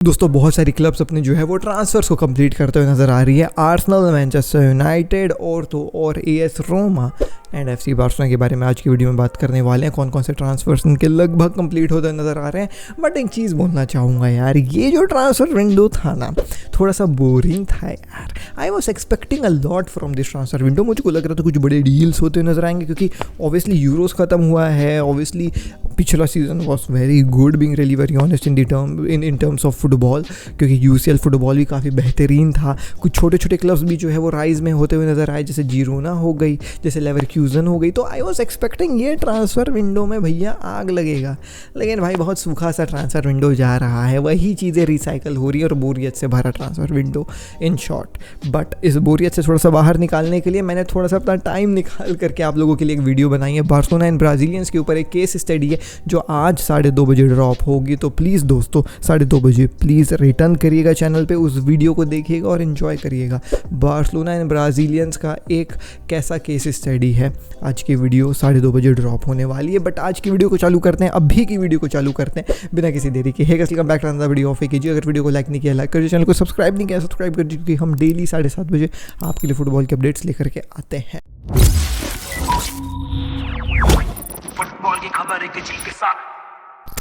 दोस्तों बहुत सारी क्लब्स अपने जो है वो ट्रांसफर्स को कंप्लीट करते हुए नज़र आ रही है। आर्सेनल, मैनचेस्टर यूनाइटेड और तो और AS Roma and FC Barcelona के बारे में आज की वीडियो में बात करने वाले हैं। कौन कौन से ट्रांसफर्स इनके लगभग कंप्लीट होते नज़र आ रहे हैं। बट एक चीज़ बोलना चाहूँगा यार, ये जो ट्रांसफ़र विंडो था ना, थोड़ा सा बोरिंग था यार। I was expecting a lot from this transfer window. मुझको लग रहा था कुछ बड़े डील्स होते नज़र आएंगे, क्योंकि ऑब्वियसली यूरोस ख़त्म हुआ है। ऑब्वियसली पिछला season was very good, being really very honest in terms of football, क्योंकि यूसीएल फुटबॉल भी काफ़ी बेहतरीन था। कुछ छोटे छोटे क्लब्स भी जो है वो राइज में होते हुए नज़र आए, जैसे जीरोना हो गई, जैसे लेवरक्यूजन हो गई। तो आई वॉज एक्सपेक्टिंग ये ट्रांसफ़र विंडो में भैया आग लगेगा, लेकिन भाई बहुत सूखा सा ट्रांसफ़र विंडो जा रहा है। वही चीज़ें रिसाइकल हो रही है और बोरियत से भरा transfer window in short. But इस बोरियत से थोड़ा सा बाहर निकालने के लिए मैंने थोड़ा सा अपना टाइम निकाल करके आप लोगों के लिए एक वीडियो बनाई है। बार्सिलोना एंड ब्राज़ीलियंस के ऊपर एक केस स्टडी है जो आज 2:30 बजे ड्रॉप होगी। तो प्लीज़ दोस्तों 2:30 बजे प्लीज़ रिटर्न करिएगा चैनल पे, उस वीडियो को देखिएगा और इन्जॉय करिएगा। बार्सिलोना एंड ब्राज़ीलियंस का एक कैसा केस स्टडी है, आज की वीडियो 2:30 बजे ड्रॉप होने वाली है। बट आज की वीडियो को चालू करते हैं, अभी की वीडियो को चालू करते हैं बिना किसी देरी के। Welcome back to another video of कीजिए। अगर वीडियो को लाइक नहीं किया लाइक करिए, चैनल को सब्सक्राइब नहीं किया सब्सक्राइब कर दीजिए, क्योंकि हम डेली 7:30 बजे आपके लिए फुटबॉल के अपडेट्स लेकर के आते हैं। फुटबॉल की खबर एक जी के साथ।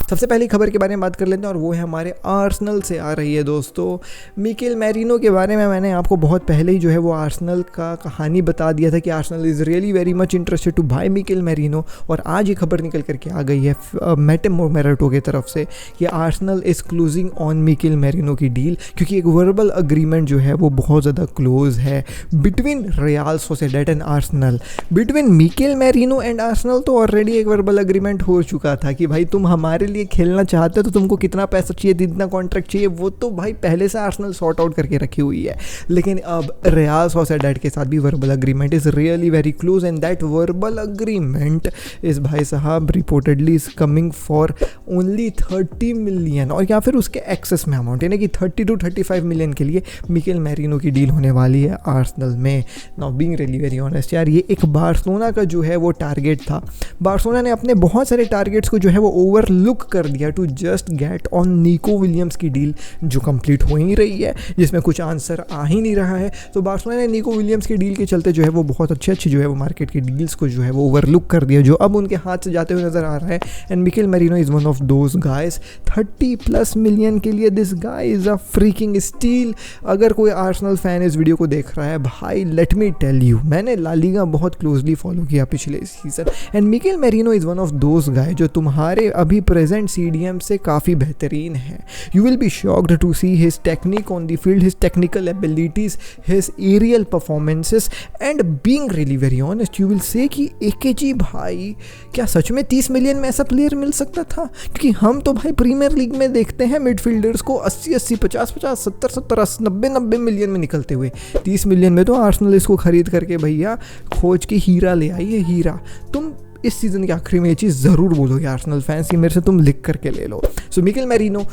सबसे पहली खबर के बारे में बात कर लेते हैं और वो है हमारे आर्सेनल से आ रही है। दोस्तों मिकेल मैरिनो के बारे में मैंने आपको बहुत पहले ही जो है वो आर्सेनल का कहानी बता दिया था कि Arsenal is really very much interested to buy Mikel Merino. और आज ये खबर निकल करके आ गई है मैटे मोरेटो की तरफ से कि Arsenal is closing on Mikel Merino की डील, क्योंकि एक वर्बल अग्रीमेंट जो है वो बहुत ज़्यादा क्लोज है between Real Sociedad and Arsenal. Between Mikel Merino and Arsenal तो ऑलरेडी एक वर्बल अग्रीमेंट हो चुका था कि भाई तुम हमारे लिए खेलना चाहते हो तो तुमको कितना पैसा चाहिए, कितना कॉन्ट्रैक्ट चाहिए, वो तो भाई पहले से आर्सेनल सॉर्ट आउट करके रखी हुई है। लेकिन अब रियल सोसिएडेड के साथ भी verbal agreement is really very close and that verbal agreement is भाई साहब reportedly is coming for only 30 million, और या फिर उसके एक्सेस में अमाउंट, यानी कि 30 to 35 मिलियन के लिए मिकेल मैरिनो की डील होने वाली है आर्सेनल में। Now being really very honest यार, ये एक बार्सिलोना का जो है वो टारगेट था। बार्सिलोना ने अपने बहुत सारे टारगेट्स को जो है वो ओवरलुक कर दिया to just get on Nico Williams की डील, जो कंप्लीट हो ही रही है, जिसमें कुछ आंसर आ ही नहीं रहा है। तो बार्सिलोना ने निको विलियम्स की डील के चलते जो है वो बहुत अच्छे जो है वो मार्केट की डील्स को जो है वो ओवरलुक कर दिया, जो अब उनके हाथ से जाते हुए नजर आ रहा है। And Mikel Merino is one of those guys. 30+ million के लिए this guy is a freaking steal. अगर कोई आर्सेनल फैन इस वीडियो को देख रहा है, भाई लेट मी टेल यू, मैंने ला लीगा बहुत क्लोजली फॉलो किया पिछले season, and Mikel Merino is one of those guys जो तुम्हारे अभी प्रेजेंट CDM से काफ़ी बेहतरीन है। You will be shocked to see his technique on the field, his technical abilities, his aerial performances, and being really very honest you will say कि AKG भाई क्या सच में 30 मिलियन में ऐसा प्लेयर मिल सकता था? क्योंकि हम तो भाई प्रीमियर लीग में देखते हैं मिडफील्डर्स को 80-80, 50-50, 70-70, 90-90 मिलियन में निकलते हुए। 30 मिलियन में तो आर्सेनल इसको खरीद करके भैया खोज के हीरा ले आई है, हीरा। तुम इस सीज़न के आखिरी में ये चीज़ ज़रूर बोलोगे आर्सेनल फैंस की, मेरे से तुम लिख करके ले लो। So Mikel Merino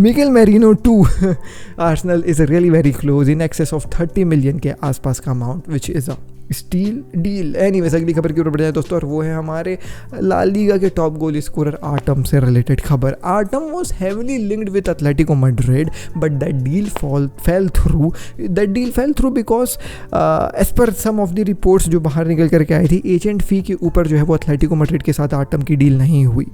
Mikel Merino to Arsenal is really very close in excess of 30 million के आसपास का amount, which is a steal deal. Anyways अगली खबर की ओर बढ़ जाए दोस्तों, और वो है हमारे ला लीगा के टॉप गोल स्कोरर आर्टम से रिलेटेड खबर। Artem was heavily linked with Atletico Madrid, but that deal fell through because as per some of the reports जो बाहर निकल करके आई थी, एजेंट फी के ऊपर जो है वो एथलेटिको मैड्रिड के साथ आर्टम की डील नहीं हुई।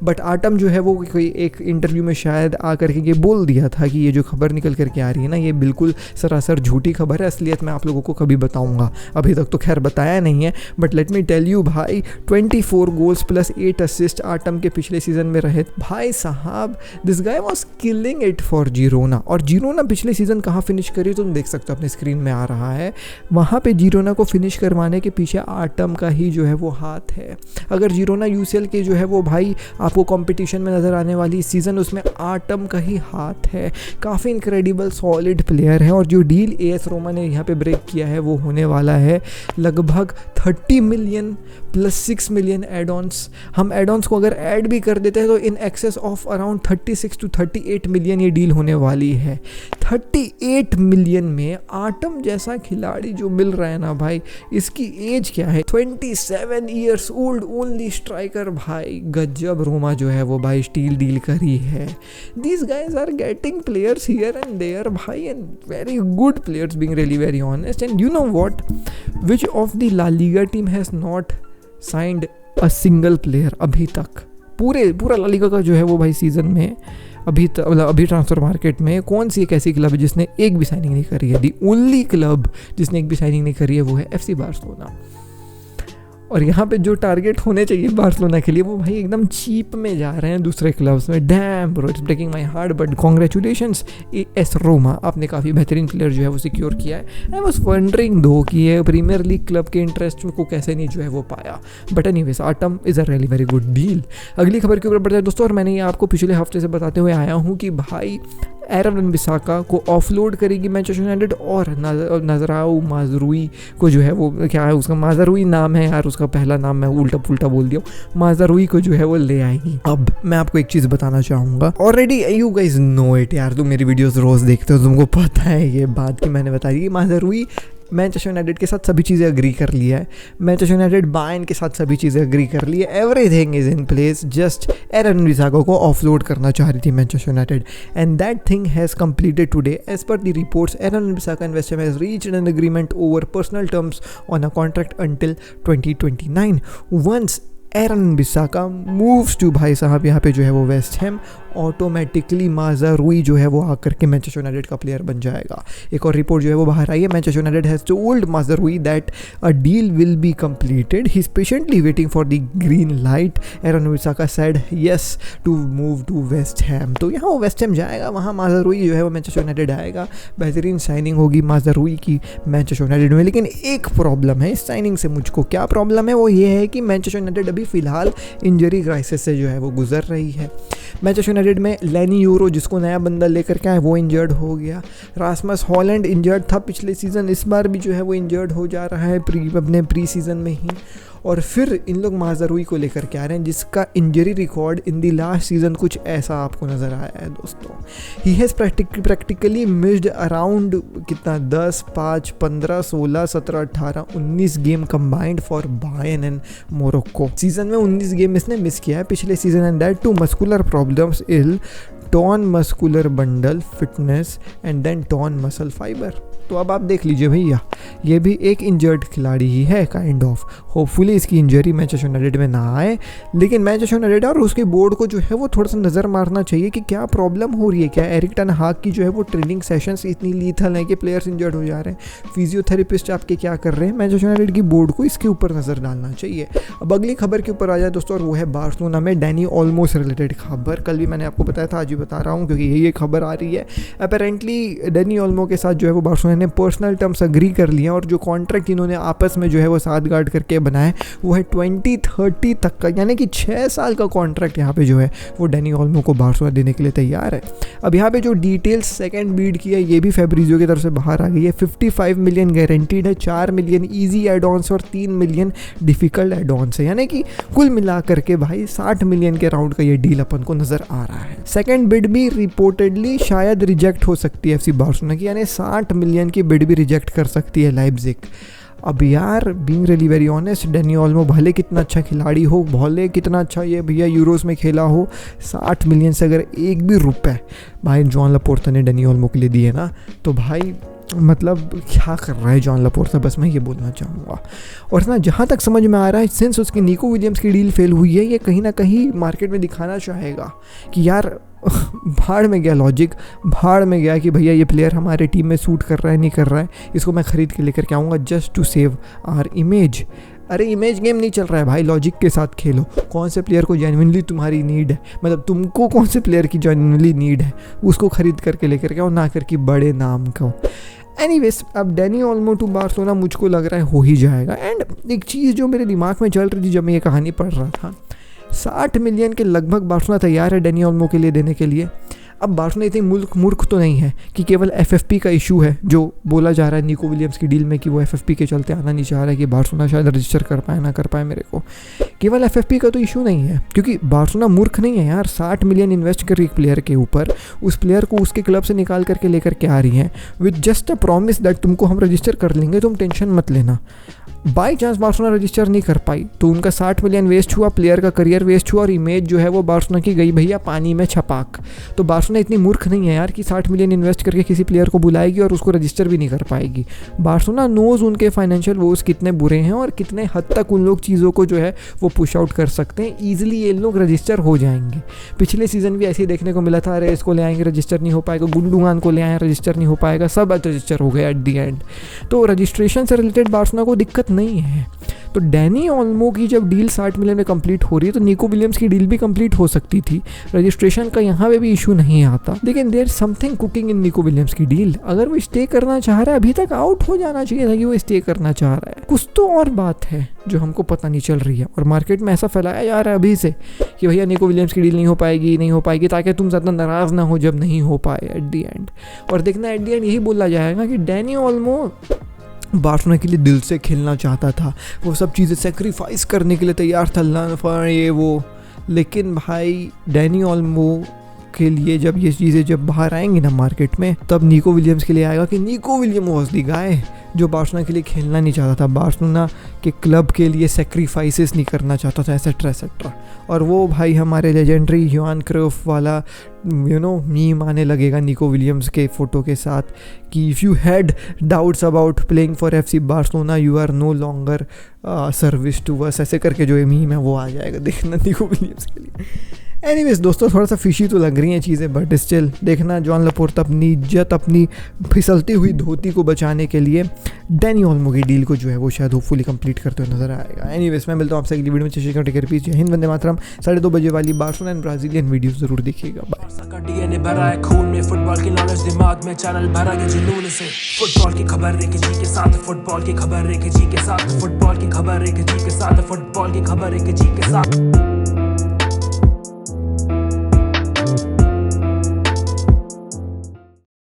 बट आर्टम जो है वो कोई एक इंटरव्यू में शायद आ करके ये बोल दिया था कि ये जो खबर निकल करके आ रही है ना, ये बिल्कुल सरासर झूठी खबर है। असलियत मैं आप लोगों को कभी बताऊंगा, अभी तो खैर बताया नहीं है। But let me tell you भाई, 24 गोल्स प्लस 8 असिस्ट आर्टम के पिछले सीजन में रहे। भाई साहब this guy was killing it for Girona. और जीरोना पिछले सीजन कहाँ फिनिश करी तुम देख सकते हो, अपने स्क्रीन में आ रहा है। वहाँ पे जीरोना को फिनिश करवाने के पीछे आर्टम का ही जो है वो हाथ है। अगर जीरोना UCL के जो है वो भाई आपको कंपटीशन में नज़र आने वाली सीज़न, उसमें आर्टम का ही हाथ है। काफ़ी इनक्रेडिबल सॉलिड प्लेयर है। और जो डील AS रोमा ने यहाँ पे ब्रेक किया है वो होने वाला है लगभग 30 million plus 6 million add ons, हम एड ऑन्स को अगर ऐड भी कर देते हैं तो इन excess of around 36 to 38 million ये डील होने वाली है। 38 मिलियन में आटम जैसा खिलाड़ी जो मिल रहा है ना भाई, इसकी एज क्या है, 27 ईयर्स ओल्ड ओनली स्ट्राइकर भाई, गजब रोमा जो है वो भाई स्टील डील करी है। These guys are getting players here and there भाई, and very good players being really very honest. And you know what, which of the La Liga team has not signed a single player अभी तक? पूरा La Liga का जो है वो भाई season में अभी ट्रांसफर मार्केट में कौन सी एक ऐसी क्लब है जिसने एक भी साइनिंग नहीं करी है? दी ओनली क्लब जिसने एक भी साइनिंग नहीं करी है वो है FC बार्सिलोना। और यहाँ पे जो टारगेट होने चाहिए बार्सिलोना के लिए वो भाई एकदम चीप में जा रहे हैं दूसरे क्लब्स में। Damn bro, it's breaking my heart, but congratulations AS Roma, आपने काफ़ी बेहतरीन प्लेयर जो है वो सिक्योर किया है। आई वाज वंडरिंग दो कि ये प्रीमियर लीग क्लब के इंटरेस्ट को कैसे नहीं जो है वो पाया, but anyways Artem is a really very good deal. अगली खबर के ऊपर बढ़ते हैं दोस्तों, और मैंने ये आपको पिछले हफ्ते से बताते हुए आया हूँ कि भाई एरन वन-बिसाका को ऑफलोड करेगी मैनचेस्टर यूनाइटेड, और नजराउ माजरूई को जो है वो, क्या है उसका, माजरूई नाम है यार उसका, पहला नाम मैं उल्टा पुल्टा बोल दिया, माजरूई को जो है वो ले आएगी। अब मैं आपको एक चीज़ बताना चाहूँगा, already you guys know it यार, तुम मेरी वीडियोस रोज़ देखते हो, तुमको पता है ये बात कि मैंने बताई कि माजरूई मैनचेस्टर यूनाइटेड के साथ सभी चीज़ें अग्री कर लिया है, मैनचेस्टर यूनाइटेड बायर्न के साथ सभी चीज़ें अग्री कर ली है, everything is in place, just Aaron Wan-Bissaka को ऑफलोड करना चाह रही थी Manchester United, and that thing has completed today. As per the reports, Aaron Wan-Bissaka and West Ham has reached an agreement over personal terms on a contract until 2029। Once Aaron Wan-Bissaka moves to भाई साहब यहाँ पे जो है वो West Ham, automatically माजरूई जो है वो आकर के मैनचेस्टर यूनाइटेड का प्लेयर बन जाएगा। एक और रिपोर्ट जो है वो बाहर आई है, Manchester United has told Mazraoui that a deal will be completed, he is patiently waiting for the green light. Aaron Wan-Bissaka said yes to move to West Ham, तो यहाँ वो वेस्ट हैम जाएगा, वहाँ माजरूई जो है वो मैनचेस्टर यूनाइटेड आएगा। बेहतरीन साइनिंग होगी माजरूई की मैनचेस्टर यूनाइटेड में, लेकिन एक प्रॉब्लम है इस साइनिंग से मुझको। क्या प्रॉब्लम है? वो ये है कि मैनचेस्टर यूनाइटेड अभी फिलहाल इंजरी क्राइसिस से जो है वो गुजर रही है। मैनचेस्टर यूनाइटेड में लेनी यूरो जिसको नया बंदा लेकर के आए वो इंजर्ड हो गया, रासमस हॉलैंड इंजर्ड था पिछले सीज़न, इस बार भी जो है वो इंजर्ड हो जा रहा है अपने प्री सीज़न में ही, और फिर इन लोग माजरूई को लेकर के आ रहे हैं जिसका injury record in the last season कुछ ऐसा आपको नज़र आया है दोस्तों। He has practically missed around कितना 10, 5, 15, 16, 17, 18, 19 game combined for Bayern and Morocco. Season में 19 गेम इसने मिस किया है पिछले season, and that too muscular problems, ill torn muscular bundle, fitness and then torn muscle fibre. तो अब आप देख लीजिए भैया, ये भी एक इंजर्ड खिलाड़ी ही है काइंड ऑफ। होपफुली इसकी इंजरी मैनचेस्टर यूनाइटेड में ना आए, लेकिन मैनचेस्टर यूनाइटेड और उसके बोर्ड को जो है वो थोड़ा सा नज़र मारना चाहिए कि क्या प्रॉब्लम हो रही है। क्या एरिक टेन हाग की जो है वो ट्रेनिंग सेशंस इतनी लीथल हैं कि प्लेयर्स इंजर्ड हो जा रहे हैं? फिजियोथेरेपिस्ट आपके क्या कर रहे हैं? मैनचेस्टर यूनाइटेड की बोर्ड को इसके ऊपर नज़र डालना चाहिए। अब अगली खबर के ऊपर आ जाए दोस्तों, और वो है बार्सिलोना में डैनी ओल्मो से रिलेटेड खबर। कल भी मैंने आपको बताया था, आज भी बता रहा हूँ क्योंकि यही खबर आ रही है। अपेरेंटली डैनी ओल्मो के साथ जो है वो बार्सिलोना ने पर्सनल टर्म्स अग्री कर लिया, और जो कॉन्ट्रैक्ट इन्होंने आपस में जो है वो साथ गार्ड करके बनाए वो है 2030 तक का, यानी कि 6 साल का कॉन्ट्रैक्ट यहाँ पे जो है वो डैनी ओल्मो को बार्सिलोना देने के लिए तैयार है। अब यहाँ पे जो डिटेल्स सेकंड बीड की है ये भी फैब्रिजियो की तरफ से बाहर आ गई है। 55 मिलियन गारंटीड है, 4 मिलियन ईजी एड ऑन्स और 3 मिलियन डिफिकल्ट एड ऑन्स है, यानी कि कुल मिला करके भाई 60 मिलियन के राउंड का ये डील अपन को नजर आ रहा है। सेकंड बिड भी रिपोर्टेडली शायद रिजेक्ट हो सकती है FC बार्सिलोना की, यानी 60 मिलियन की बिड भी रिजेक्ट कर सकती है लाइप्जिग। अब यार being really very honest, Danny Olmo भले कितना अच्छा खिलाड़ी हो, भले कितना अच्छा ये भैया यूरोस में खेला हो, 60 मिलियन से अगर एक भी रुपए भाई जॉन लापोर्ता ने डैनी ओल्मो के लिए दिए ना, तो भाई मतलब क्या कर रहा है जॉन लापोर्ता, बस मैं ये बोलना चाहूँगा। और ना जहाँ तक समझ में आ रहा है, सिंस उसकी निको विलियम्स की डील फेल हुई है, ये कहीं ना कहीं मार्केट में दिखाना चाहेगा कि यार भाड़ में गया लॉजिक, भाड़ में गया कि भैया ये प्लेयर हमारे टीम में सूट कर रहा है नहीं कर रहा है, इसको मैं ख़रीद के लेकर के आऊँगा just to save our image. अरे इमेज गेम नहीं चल रहा है भाई, लॉजिक के साथ खेलो। कौन से प्लेयर को जेन्युइनली तुम्हारी नीड है, मतलब तुमको कौन से प्लेयर की जेन्युइनली नीड है, उसको ख़रीद करके लेकर के आओ, ना करके बड़े नाम का। एनीवेज, अब डैनी ओल्मो टू बार्सिलोना मुझको लग रहा है हो ही जाएगा। एंड एक चीज़ जो मेरे दिमाग में चल रही थी जब मैं ये कहानी पढ़ रहा था, 60 मिलियन के लगभग बार्सिलोना तैयार है डैनी ओल्मो के लिए देने के लिए। अब बार्सिलोना इतनी मूर्ख तो नहीं है कि केवल एफएफपी का इशू है जो बोला जा रहा है निको विलियम्स की डील में कि वो एफएफपी के चलते आना नहीं चाह रहा है कि बार्सिलोना शायद रजिस्टर कर पाए ना कर पाए मेरे को। केवल एफएफपी का तो इशू नहीं है, क्योंकि बार्सिलोना मूर्ख नहीं है यार। 60 मिलियन इन्वेस्ट कर रही है प्लेयर के ऊपर, उस प्लेयर को उसके क्लब से निकाल करके लेकर के आ रही है with just a promise that तुमको हम रजिस्टर कर लेंगे, तुम टेंशन मत लेना। बाई चांस बार्सिलोना रजिस्टर नहीं कर पाई तो उनका 60 मिलियन वेस्ट हुआ, प्लेयर का करियर वेस्ट हुआ और इमेज जो है वो बार्सिलोना की गई भैया पानी में छपाक। तो बार्सिलोना इतनी मूर्ख नहीं है यार कि 60 मिलियन इन्वेस्ट करके किसी प्लेयर को बुलाएगी और उसको रजिस्टर भी नहीं कर पाएगी। बार्सिलोना नोज़ उनके फाइनेंशियल वोज कितने बुरे हैं और कितने हद तक उन लोग चीज़ों को जो है वो पुश आउट कर सकते हैं। ईजिली ये लोग रजिस्टर हो जाएंगे। पिछले सीज़न भी ऐसे ही देखने को मिला था, अरे इसको ले आएंगे रजिस्टर नहीं हो पाएगा, गुंडुगान को ले आए रजिस्टर नहीं हो पाएगा, सब रजिस्टर हो गया एट दी एंड। तो रजिस्ट्रेशन से रिलेटेड बार्सिलोना को दिक्कत नहीं है। तो डैनी ओल्मो की जब डील 60 मिलियन में कंप्लीट हो रही है तो निको विलियम्स की डील भी कंप्लीट हो सकती थी, रजिस्ट्रेशन का यहाँ पे भी इशू नहीं आता। लेकिन देयर समथिंग कुकिंग इन निको विलियम्स की डील। अगर वो स्टे करना चाह रहा है, अभी तक आउट हो जाना चाहिए था कि वो स्टे करना चाह रहा है। कुछ तो और बात है जो हमको पता नहीं चल रही है और मार्केट में ऐसा फैलाया जा रहा है अभी से कि भैया निको विलियम्स की डील नहीं हो पाएगी ताकि तुम ज़्यादा नाराज़ ना हो जब नहीं हो पाए एट दी एंड। और देखना एट दी एंड यही बोला जाएगा कि डैनी ओल्मो बार्सिलोना के लिए दिल से खेलना चाहता था, वो सब चीज़ें सेक्रीफाइस करने के लिए तैयार था, ये वो। लेकिन भाई डैनी ओल्मो के लिए जब ये चीज़ें जब बाहर आएंगी ना मार्केट में, तब निको विलियम्स के लिए आएगा कि निको विलियम वाज द गाय जो बार्सिलोना के लिए खेलना नहीं चाहता था, बार्सिलोना के क्लब के लिए सेक्रीफाइसेस नहीं करना चाहता था, एसेट्रा। और वो भाई हमारे लेजेंडरी योहान क्राइफ वाला मीम आने लगेगा निको विलियम्स के फ़ोटो के साथ कि if you had doubts about playing for FC Barcelona you are no longer service to us, ऐसे करके जो ये मीम है वो आ जाएगा, देखना निको विलियम्स के लिए। एनीवेज दोस्तों, थोड़ा सा फिशी तो लग रही हैं चीज़ें, बट स्टिल देखना जॉन लपोर्ता अपनी इज्जत, अपनी फिसलती हुई धोती को बचाने के लिए डैनी ओल्मो की डील को जो है वो शायद होपफुली कंप्लीट करते हुए नजर आएगा। एनीवेज मैं मिलता हूँ आपसे अगली वीडियो में। Check taker piece Hind Vande Mataram 2:30 बजे वाली बार्सिलोना एंड ब्राज़ीलियन वीडियो जरूर देखिएगा। बाय। डीएनए भरा है खून में, फुटबॉल की नॉलेज दिमाग में, चैनल भरा है जुनून से। फुटबॉल की खबर एक जी के साथ, फुटबॉल की खबर एक जी के साथ, फुटबॉल की खबर एक जी के साथ, फुटबॉल की खबर एक जी के साथ।